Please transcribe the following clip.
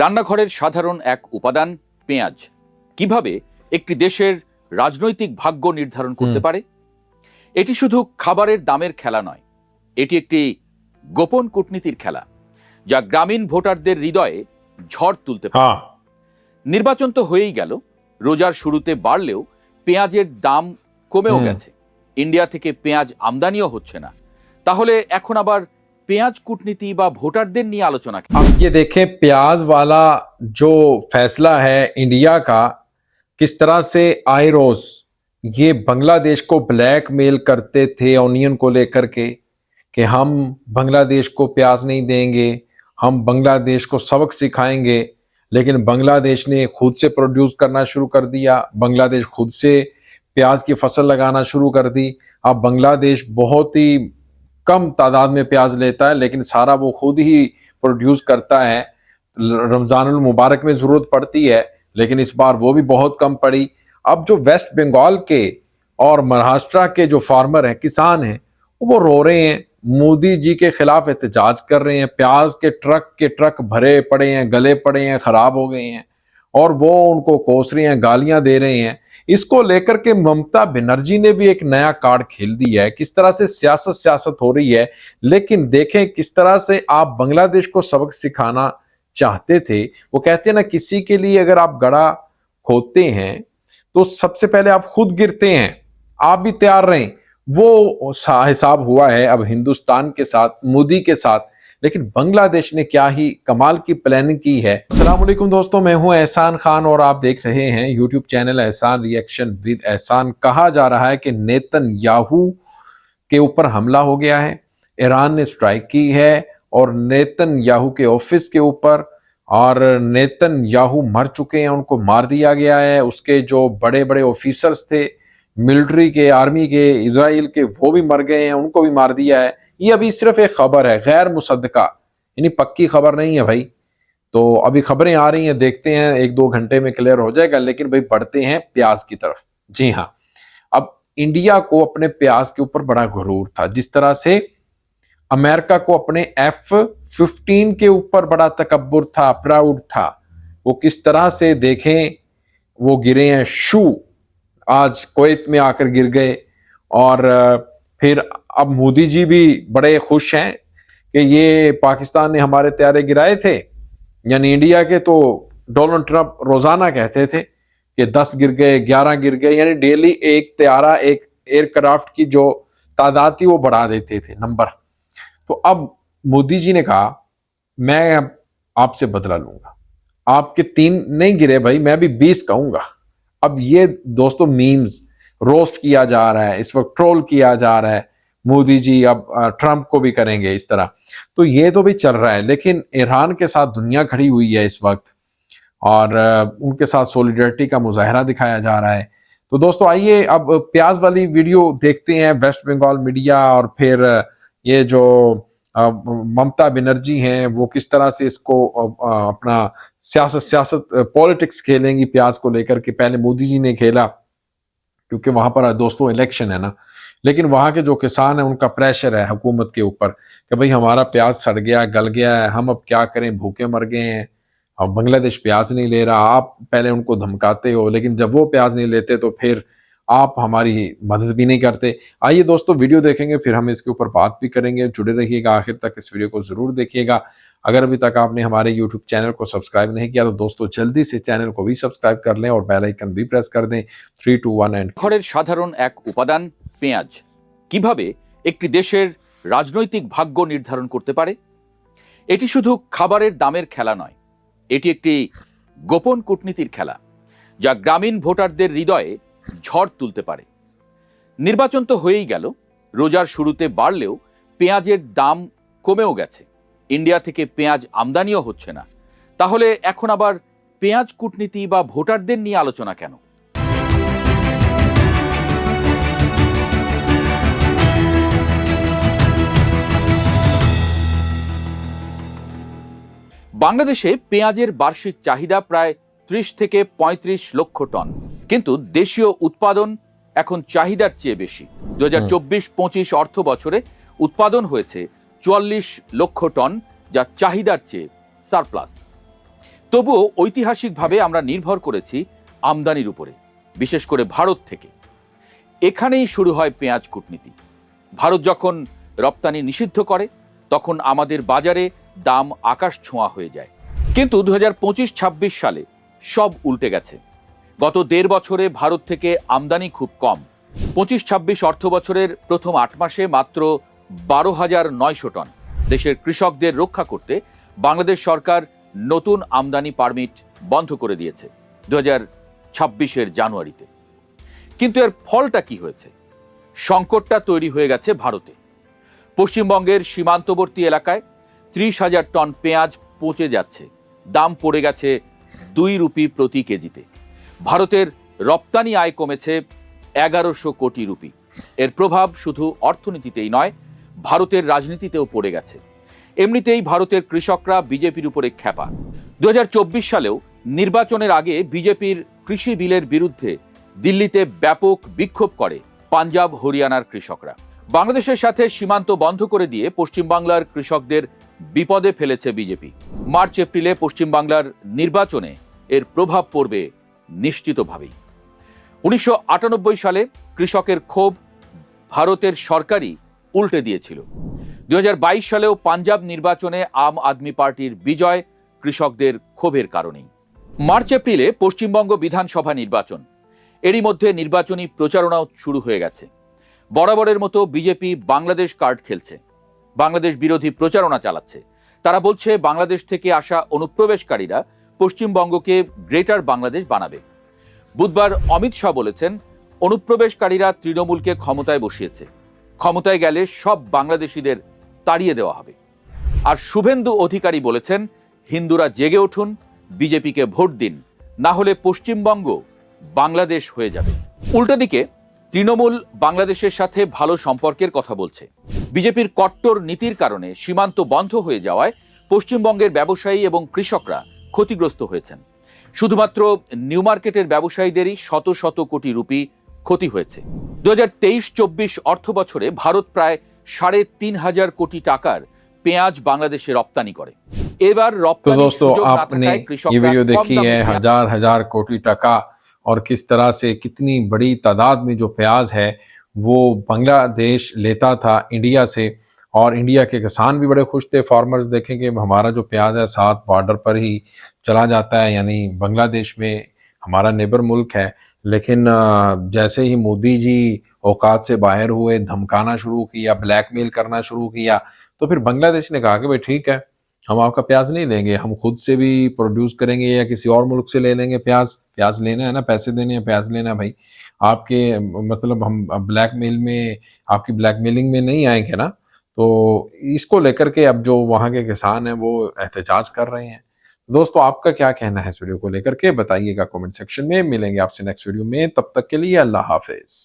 রান্নাঘরের সাধারণ এক উপাদান পেঁয়াজ কিভাবে একটি দেশের রাজনৈতিক ভাগ্য নির্ধারণ করতে পারে। এটি শুধু খাবারের দামের খেলা নয়, এটি একটি গোপন কূটনীতির খেলা যা গ্রামীণ ভোটারদের হৃদয়ে ঝড় তুলতে পারে। নির্বাচন তো হয়েই গেল, রোজার শুরুতে বাড়লেও পেঁয়াজের দাম কমেও গেছে, ইন্ডিয়া থেকে পেঁয়াজ আমদানিও হচ্ছে না। তাহলে এখন আবার पेंयाज कूटनीति व वोटरদের নিয়ে আলোচনা। अब ये देखें प्याज वाला जो फैसला है इंडिया का, किस तरह से आए रोज ये बांग्लादेश को ब्लैकमेल करते थे ऑनियन को लेकर के कि हम बांग्लादेश को प्याज नहीं देंगे, हम बांग्लादेश को सबक सिखाएंगे। लेकिन बांग्लादेश ने खुद से प्रोड्यूस करना शुरू कर दिया, बांग्लादेश खुद से प्याज की फसल लगाना शुरू कर दी। अब बांग्लादेश बहुत ही कम तादाद में प्याज लेता है, लेकिन सारा वो खुद ही प्रोड्यूस करता है। रमजानुल मुबारक में जरूरत पड़ती है, लेकिन इस बार वो भी बहुत कम पड़ी। अब जो वेस्ट बंगाल के और महाराष्ट्र के जो फार्मर हैं, किसान हैं, वो रो रहे हैं, मोदी जी के खिलाफ एहतजाज कर रहे हैं। प्याज के ट्रक भरे पड़े हैं, गले पड़े हैं, खराब हो गए हैं, और वो उनको कोस रहे हैं, गालियां दे रहे हैं। इसको लेकर के ममता बनर्जी ने भी एक नया कार्ड खेल दिया है। किस तरह से सियासत हो रही है, लेकिन देखें किस तरह से आप बांग्लादेश को सबक सिखाना चाहते थे। वो कहते हैं ना, किसी के लिए अगर आप गड़ा खोदते हैं तो सबसे पहले आप खुद गिरते हैं। आप भी तैयार रहें। वो हिसाब हुआ है अब हिंदुस्तान के साथ, मोदी के साथ। लेकिन बांग्लादेश ने क्या ही कमाल की प्लानिंग की है। अस्सलाम वालेकुम दोस्तों, मैं हूं एहसान खान और आप देख रहे हैं यूट्यूब चैनल एहसान रिएक्शन विद एहसान। कहा जा रहा है कि नेतन्याहू के ऊपर हमला हो गया है, ईरान ने स्ट्राइक की है और नेतन्याहू के ऑफिस के ऊपर, और नेतन्याहू मर चुके हैं, उनको मार दिया गया है। उसके जो बड़े बड़े ऑफिसर्स थे मिलिट्री के, आर्मी के, इजराइल के, वो भी मर गए हैं, उनको भी मार दिया है। ये अभी सिर्फ एक खबर है, गैर मुसद्दका, यानी पक्की खबर नहीं है भाई। तो अभी खबरें आ रही हैं, देखते हैं 1-2 घंटे में क्लियर हो जाएगा। लेकिन भाई बढ़ते हैं प्याज की तरफ। जी हाँ, अब इंडिया को अपने प्याज के ऊपर बड़ा गुरूर था, जिस तरह से अमेरिका को अपने F-15 के ऊपर बड़ा तकब्बुर था, प्राउड था। वो किस तरह से देखें, वो गिरे हैं शू, आज कुवैत में आकर गिर गए। और फिर अब मोदी जी भी बड़े खुश हैं कि ये पाकिस्तान ने हमारे तैयारे गिराए थे, यानी इंडिया के। तो डोनाल्ड ट्रंप रोजाना कहते थे कि 10 गिर गए, 11 गिर गए, यानी डेली एक तैयारा, एक एयरक्राफ्ट की जो तादाद थी वो बढ़ा देते थे नंबर। तो अब मोदी जी ने कहा मैं अब आपसे बदला लूंगा, आपके 3 नहीं गिरे भाई, मैं भी 20 कहूंगा। अब ये दोस्तों मीम्स रोस्ट किया जा रहा है, इस वक्त ट्रोल किया जा रहा है। मोदी जी अब ट्रंप को भी करेंगे इस तरह, तो ये तो भी चल रहा है। लेकिन ईरान के साथ दुनिया खड़ी हुई है इस वक्त, और उनके साथ सोलिडरिटी का मुजाहरा दिखाया जा रहा है। तो दोस्तों आइए अब प्याज वाली वीडियो देखते हैं। वेस्ट बंगाल मीडिया और फिर ये जो ममता बनर्जी हैं, वो किस तरह से इसको अपना सियासत पॉलिटिक्स खेलेंगी प्याज को लेकर के। पहले मोदी जी ने खेला, क्योंकि वहां पर दोस्तों इलेक्शन है ना। लेकिन वहां के जो किसान है, उनका प्रेशर है हुकूमत के ऊपर कि भाई हमारा प्याज सड़ गया, गल गया है, हम अब क्या करें, भूखे मर गए हैं, अब बांग्लादेश प्याज नहीं ले रहा। आप पहले उनको धमकाते हो, लेकिन जब वो प्याज नहीं लेते तो फिर आप हमारी मदद भी नहीं करते। आइए दोस्तों वीडियो देखेंगे, फिर हम इसके ऊपर बात भी करेंगे। जुड़े रहिएगा आखिर तक, इस वीडियो को जरूर देखिएगा। अगर अभी तक आपने हमारे यूट्यूब चैनल को सब्सक्राइब नहीं किया तो दोस्तों जल्दी से चैनल को भी सब्सक्राइब कर लें और बेल आइकन भी प्रेस कर दें। 3, 2, 1 एंड। ঘরের সাধারণ এক উপাদান পেঁয়াজ কিভাবে একটি দেশের রাজনৈতিক ভাগ্য নির্ধারণ করতে পারে। এটি শুধু খাবারের দামের খেলা নয়, এটি একটি গোপন কূটনীতির খেলা যা গ্রামীণ ভোটারদের হৃদয়ে ঝড় তুলতে পারে। নির্বাচন তো হয়েই গেল, রোজার শুরুতে বাড়লেও পেঁয়াজের দাম কমেও গেছে, ইন্ডিয়া থেকে পেঁয়াজ আমদানিও হচ্ছে না। তাহলে এখন আবার পেঁয়াজ কূটনীতি বা ভোটারদের নিয়ে আলোচনা কেন? বাংলাদেশে পেঁয়াজের বার্ষিক চাহিদা প্রায় 30 থেকে 35 লক্ষ টন, কিন্তু দেশীয় উৎপাদন এখন চাহিদার চেয়ে বেশি। 2024-25 অর্থ বছরে উৎপাদন হয়েছে 44 লক্ষ টন, যা চাহিদার চেয়ে সারপ্লাস। তবুও ঐতিহাসিকভাবে আমরা নির্ভর করেছি আমদানির উপরে, বিশেষ করে ভারত থেকে। এখানেই শুরু হয় পেঁয়াজ কূটনীতি। ভারত যখন রপ্তানি নিষিদ্ধ করে তখন আমাদের বাজারে দাম আকাশ ছোঁয়া হয়ে যায়। কিন্তু 2025-26 সালে সব উল্টে গেছে। গত 1.5 বছরে ভারত থেকে আমদানি খুব কম। 25-26 অর্থ বছরের প্রথম 8 মাসে মাত্র 12,900 টন। দেশের কৃষকদের রক্ষা করতে বাংলাদেশ সরকার নতুন আমদানি পারমিট বন্ধ করে দিয়েছে 2026-এর জানুয়ারিতে। কিন্তু এর ফলটা কি হয়েছে? সংকটটা তৈরি হয়ে গেছে ভারতে। পশ্চিমবঙ্গের সীমান্তবর্তী এলাকায় 30,000 টন পেঁয়াজ পচে যাচ্ছে। দাম পড়ে গেছে 2 রুপি প্রতি কেজিতে। ভারতের রপ্তানি আয় কমেছে 1100 কোটি রুপি। এর প্রভাব শুধু অর্থনীতিতেই নয়, ভারতের রাজনীতিতেও পড়ে গেছে। এমনিতেই ভারতের কৃষকরা বিজেপির উপরে ক্ষেপা। 2024 সালেও নির্বাচনের আগে বিজেপির কৃষি বিলের বিরুদ্ধে দিল্লিতে ব্যাপক বিক্ষোভ করে পাঞ্জাব হরিয়ানার কৃষকরা। বাংলাদেশের সাথে সীমান্ত বন্ধ করে দিয়ে পশ্চিমবাংলার কৃষকদের বিপদে ফেলেছে বিজেপি। মার্চ এপ্রিলে পশ্চিমবাংলার নির্বাচনে এর প্রভাব পড়বে নিশ্চিতভাবেই। 1998 সালে কৃষকের ক্ষোভ ভারতের সরকারই উল্টে দিয়েছিল। 2022 সালেও পাঞ্জাব নির্বাচনে আম আদমি পার্টির বিজয় কৃষকদের ক্ষোভের কারণেই। মার্চ এপ্রিলে পশ্চিমবঙ্গ বিধানসভা নির্বাচন। এরই মধ্যে নির্বাচনী প্রচারণাও শুরু হয়ে গেছে। বরাবরের মতো বিজেপি বাংলাদেশ কার্ড খেলছে, বাংলাদেশ বিরোধী প্রচারণা চালাচ্ছে। তারা বলছে বাংলাদেশ থেকে আসা অনুপ্রবেশকারীরা পশ্চিমবঙ্গকে গ্রেটার বাংলাদেশ বানাবে। বুধবার অমিত শাহ বলেছেন, অনুপ্রবেশকারীরা তৃণমূলকে ক্ষমতায় বসিয়েছে, ক্ষমতায় গেলে সব বাংলাদেশিদের তাড়িয়ে দেওয়া হবে। আর শুভেন্দু অধিকারী বলেছেন, হিন্দুরা জেগে উঠুন, বিজেপিকে ভোট দিন, না হলে পশ্চিমবঙ্গ বাংলাদেশ হয়ে যাবে। উল্টো দিকে তৃণমূল বাংলাদেশের সাথে ভালো সম্পর্কের কথা বলছে। বিজেপির কট্টর নীতির কারণে সীমান্ত বন্ধ হয়ে যাওয়ায় পশ্চিমবঙ্গের ব্যবসায়ী এবং কৃষকরা ক্ষতিগ্রস্ত হয়েছেন। শুধুমাত্র নিউ মার্কেটের ব্যবসায়ীদেরই শত শত কোটি রুপি ক্ষতি হয়েছে। 2023-24 অর্থ বছরে ভারত প্রায় 3,500 কোটি টাকার পেঁয়াজ বাংলাদেশে রপ্তানি করে। এবার तो রপ্তানি दोस्तों সুযোগ না आपने থাকায় ये কৃষকরা वीडियो কম देखी দামে है, পেঁয়াজ हजार हजार कोटी टका और किस तरह से कितनी बड़ी तादाद में जो प्याज है वो बांग्लादेश लेता था इंडिया से। और इंडिया के किसान भी बड़े खुश थे। फार्मर्स देखेंगे हमारा जो प्याज है साथ बॉर्डर पर ही चला जाता है, यानी बांग्लादेश में हमारा नेबर मुल्क है। लेकिन जैसे ही मोदी जी औकात से बाहर हुए, धमकाना शुरू किया, ब्लैकमेल करना शुरू किया, तो फिर बांग्लादेश ने कहा कि भाई ठीक है, हम आपका प्याज नहीं लेंगे, हम खुद से भी प्रोड्यूस करेंगे या किसी और मुल्क से ले लेंगे प्याज। प्याज लेना है ना, पैसे देने हैं, प्याज लेना है भाई। आपके मतलब हम ब्लैकमेल में, आपकी ब्लैकमेलिंग में नहीं आएंगे ना। तो इसको लेकर के अब जो वहाँ के किसान हैं वो एहतजाज कर रहे हैं। दोस्तों आपका क्या कहना है इस वीडियो को लेकर के बताइएगा कमेंट सेक्शन में। मिलेंगे आपसे नेक्स्ट वीडियो में, तब तक के लिए अल्लाह हाफिज।